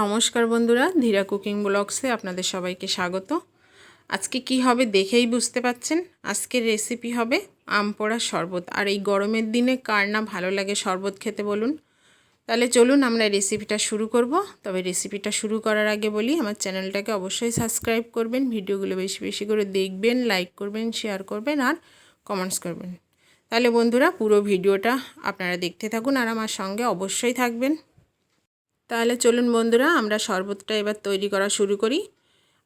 নমস্কার বন্ধুরা, ধীরা কুকিং ব্লগসে আপনাদের সবাইকে স্বাগত। আজকে কি হবে দেখেই বুঝতে পাচ্ছেন। আজকের রেসিপি হবে আম পোড়ার শরবত। আর এই গরমের দিনে কার না ভালো লাগে শরবত খেতে বলুন। তাহলে চলুন আমরা রেসিপিটা শুরু করব। তবে রেসিপিটা শুরু করার আগে বলি, আমার চ্যানেলটাকে অবশ্যই সাবস্ক্রাইব করবেন, ভিডিওগুলো বেশি বেশি করে দেখবেন, লাইক করবেন, শেয়ার করবেন আর কমেন্টস করবেন। তাহলে বন্ধুরা পুরো ভিডিওটা আপনারা দেখতে থাকুন আর আমার সঙ্গে অবশ্যই থাকবেন। তাহলে চলুন বন্ধুরা আমরা শরবতটা এবার তৈরি করা শুরু করি।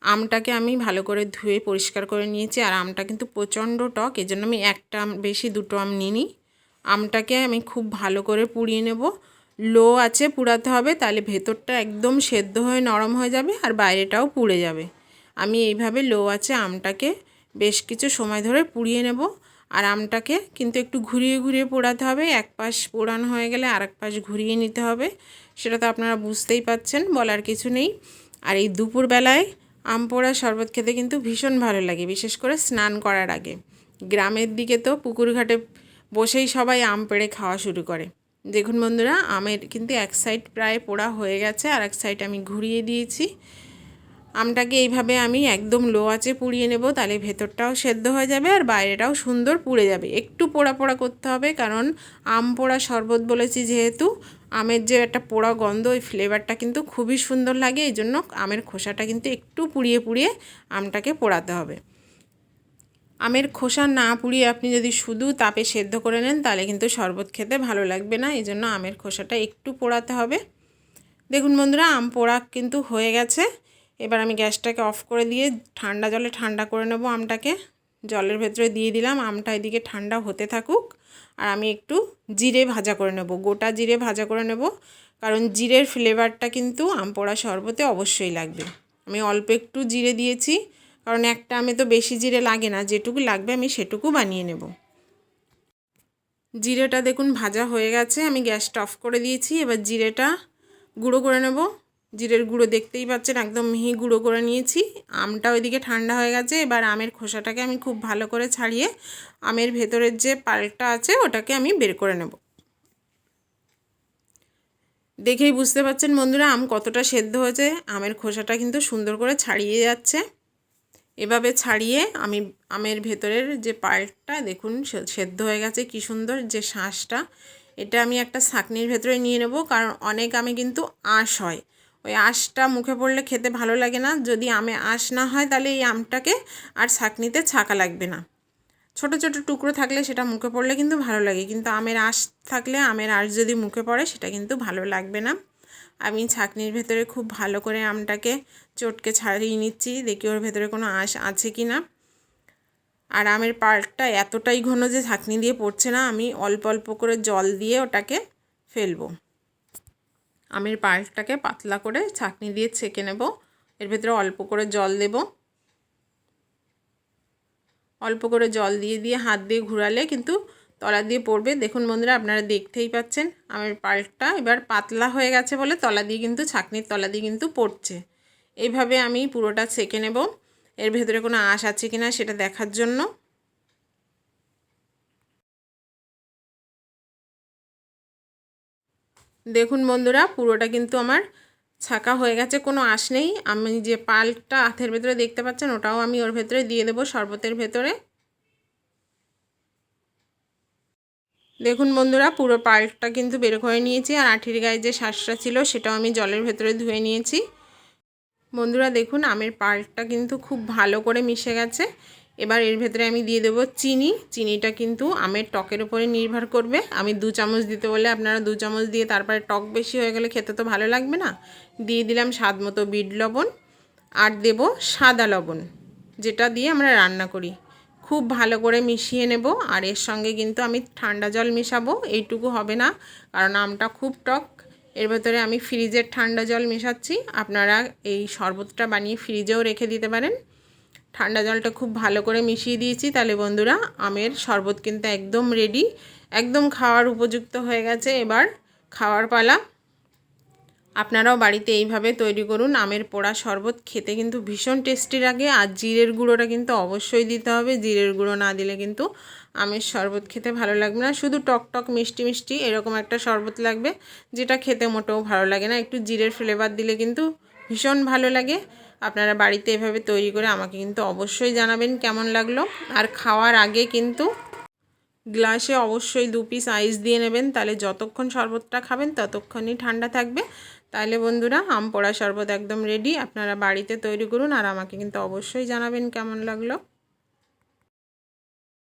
আমটাকে আমি ভালো করে ধুয়ে পরিষ্কার করে নিয়েছি। আর আমটা কিন্তু প্রচণ্ড টক, এজন্য আমি একটা আম বেশি দুটো আম নিইনি। আমটাকে আমি খুব ভালো করে পুড়িয়ে নেব। লো আছে পুড়াতে হবে, তাহলে ভেতরটা একদম সেদ্ধ হয়ে নরম হয়ে যাবে আর বাইরেটাও পুড়ে যাবে। আমি এইভাবে লো আছে আমটাকে বেশ কিছু সময় ধরে পুড়িয়ে নেব। আর আমটাকে কিন্তু একটু ঘুরিয়ে ঘুরিয়ে পোড়াতে হবে। এক পাশ পোড়ানো হয়ে গেলে আরেক পাশ ঘুরিয়ে নিতে হবে। সেটা তো আপনারা বুঝতেই পাচ্ছেন, বলার কিছু নেই। আর এই দুপুরবেলায় আম পোড়া শরবত খেতে কিন্তু ভীষণ ভালো লাগে, বিশেষ করে স্নান করার আগে। গ্রামের দিকে তো পুকুর ঘাটে বসেই সবাই আম পেড়ে খাওয়া শুরু করে। দেখুন বন্ধুরা, আমের কিন্তু এক সাইড প্রায় পোড়া হয়ে গেছে, আর এক সাইড আমি ঘুরিয়ে দিয়েছি। আমটাকে এইভাবে আমি একদম লো আঁচে পুড়িয়ে নেব, তাহলে ভেতরটাও সেদ্ধ হয়ে যাবে আর বাইরেটাও সুন্দর পুড়ে যাবে। একটু পোড়া পোড়া করতে হবে, কারণ আম পোড়া শরবত বলেছি যেহেতু, আমের যে একটা পোড়া গন্ধ, ওই ফ্লেভারটা কিন্তু খুবই সুন্দর লাগে। এই জন্য আমের খোসাটা কিন্তু একটু পুড়িয়ে পুড়িয়ে আমটাকে পোড়াতে হবে। আমের খোসা না পুড়িয়ে আপনি যদি শুধু তাপে সেদ্ধ করে নেন তাহলে কিন্তু শরবত খেতে ভালো লাগবে না। এই জন্য আমের খোসাটা একটু পোড়াতে হবে। দেখুন বন্ধুরা, আম পোড়া কিন্তু হয়ে গেছে। এবার আমি গ্যাসটাকে অফ করে দিয়ে ঠান্ডা জলে ঠান্ডা করে নেব আমটাকে। জলের ভেতরে দিয়ে দিলাম, আমটা এদিকে ঠান্ডা হতে থাকুক। আর আমি একটু জিরে ভাজা করে নেব, গোটা জিরে ভাজা করে নেব, কারণ জিরের ফ্লেভারটা কিন্তু আম পোড়া শরবতে অবশ্যই লাগবে। আমি অল্প একটু জিরে দিয়েছি, কারণ একটা আমে তো বেশি জিরে লাগে না, যেটুকু লাগবে আমি সেটুকু বানিয়ে নেব। জিরেটা দেখুন ভাজা হয়ে গেছে, আমি গ্যাসটা অফ করে দিয়েছি। এবার জিরেটা গুঁড়ো করে নেব। জিরের গুঁড়ো দেখতেই পাচ্ছেন, একদম মিহি গুঁড়ো করে নিয়েছি। আমটা ওইদিকে ঠান্ডা হয়ে গেছে। এবার আমের খোসাটাকে আমি খুব ভালো করে ছাড়িয়ে আমের ভেতরের যে পাল্পটা আছে ওটাকে আমি বের করে নেব। দেখেই বুঝতে পাচ্ছেন বন্ধুরা আম কতটা সেদ্ধ হয়েছে। আমের খোসাটা কিন্তু সুন্দর করে ছাড়িয়ে যাচ্ছে। এভাবে ছাড়িয়ে আমি আমের ভেতরের যে পাল্পটা দেখুন সেদ্ধ হয়ে গেছে, কি সুন্দর যে শাঁসটা, এটা আমি একটা ছাঁকনির ভেতরে নিয়ে নেব। কারণ অনেক আমে কিন্তু আঁশ হয়, ওই আঁশটা মুখে পড়লে খেতে ভালো লাগে না। যদি আমে আঁশ না হয় তাহলে এই আমটাকে আর ছাঁকনিতে ছাঁকা লাগবে না। ছোট ছোট টুকরো থাকলে সেটা মুখে পড়লে কিন্তু ভালো লাগে, কিন্তু আমের আঁশ থাকলে, আমের আঁশ যদি মুখে পড়ে সেটা কিন্তু ভালো লাগবে না। আমি ছাঁকনির ভেতরে খুব ভালো করে আমটাকে চটকে ছাড়িয়ে নিচ্ছি, দেখি ওর ভেতরে কোনো আঁশ আছে কি না। আর আমের পাল্পটা এতটাই ঘন যে ছাঁকনি দিয়ে পড়ছে না, আমি অল্প অল্প করে জল দিয়ে ওটাকে ফেলবো। আমের পাল্পটাকে পাতলা করে ছাঁকনি দিয়ে ছেঁকে নেব। এর ভেতরে অল্প করে জল দেব। অল্প করে জল দিয়ে দিয়ে হাত দিয়ে ঘোরালে কিন্তু তলা দিয়ে পড়বে। দেখুন বন্ধুরা, আপনারা দেখতেই পাচ্ছেন আমের পাল্পটা এবার পাতলা হয়ে গেছে বলে তলা দিয়ে কিন্তু, ছাঁকনির তলা দিয়ে কিন্তু পড়ছে। এইভাবে আমি পুরোটা ছেঁকে নেব, এর ভেতরে কোনো আঁশ আছে কিনা সেটা দেখার জন্য। দেখুন বন্ধুরা, পুরোটা কিন্তু আমার ছাঁকা হয়ে গেছে, কোনো আঁশ নেই। আমি যে পাল্পটা হাতের ভেতরে দেখতে পাচ্ছেন ওটাও আমি ওর ভেতরে দিয়ে দেবো, শরবতের ভেতরে। দেখুন বন্ধুরা, পুরো পাল্পটা কিন্তু বের করে নিয়েছি। আর আঁঠির গায়ে যে শাঁসটা ছিল সেটাও আমি জলের ভেতরে ধুয়ে নিয়েছি। বন্ধুরা দেখুন, আমের পাল্পটা কিন্তু খুব ভালো করে মিশে গেছে। এবার এর ভেতরে আমি দিয়ে দেবো চিনি। চিনিটা কিন্তু আমের টকের উপরে নির্ভর করবে। আমি 2 চামচ দিতে বলে আপনারা 2 চামচ দিয়ে, তারপরে টক বেশি হয়ে গেলে খেতে তো ভালো লাগবে না। দিয়ে দিলাম স্বাদ মতো বিট লবণ, আর দেব সাদা লবণ, যেটা দিয়ে আমরা রান্না করি। খুব ভালো করে মিশিয়ে নেব। আর এর সঙ্গে কিন্তু আমি ঠান্ডা জল মেশাবো, এইটুকু হবে না কারণ আমটা খুব টক। এর ভেতরে আমি ফ্রিজের ঠান্ডা জল মেশাচ্ছি। আপনারা এই শরবতটা বানিয়ে ফ্রিজেও রেখে দিতে পারেন। ঠান্ডা জলটা খুব ভালো করে মিশিয়ে দিয়েছি। তাহলে বন্ধুরা আমের শরবত কিন্তু একদম রেডি, একদম খাওয়ার উপযুক্ত হয়ে গেছে। এবার খাওয়ার পালা। আপনারাও বাড়িতে এইভাবে তৈরি করুন। আমের পোড়া শরবত খেতে কিন্তু ভীষণ টেস্টি লাগে। আর জিরের গুঁড়োটা কিন্তু অবশ্যই দিতে হবে, জিরের গুঁড়ো না দিলে কিন্তু আমের শরবত খেতে ভালো লাগবে না। শুধু টক টক মিষ্টি মিষ্টি এরকম একটা শরবত লাগবে, যেটা খেতে মোটেও ভালো লাগে না। একটু জিরের ফ্লেভার দিলে কিন্তু ভীষণ ভালো লাগে। আপনারা বাড়িতে এভাবে তৈরি করে আমাকে কিন্তু অবশ্যই জানাবেন কেমন লাগলো। আর খাওয়ার আগে কিন্তু গ্লাসে অবশ্যই 2 পিস আইস দিয়ে নেবেন, তাহলে যতক্ষণ শরবতটা খাবেন ততক্ষণই ঠান্ডা থাকবে। তাহলে বন্ধুরা, আম পোড়া শরবত একদম রেডি। আপনারা বাড়িতে তৈরি করুন আর আমাকে কিন্তু অবশ্যই জানাবেন কেমন লাগলো।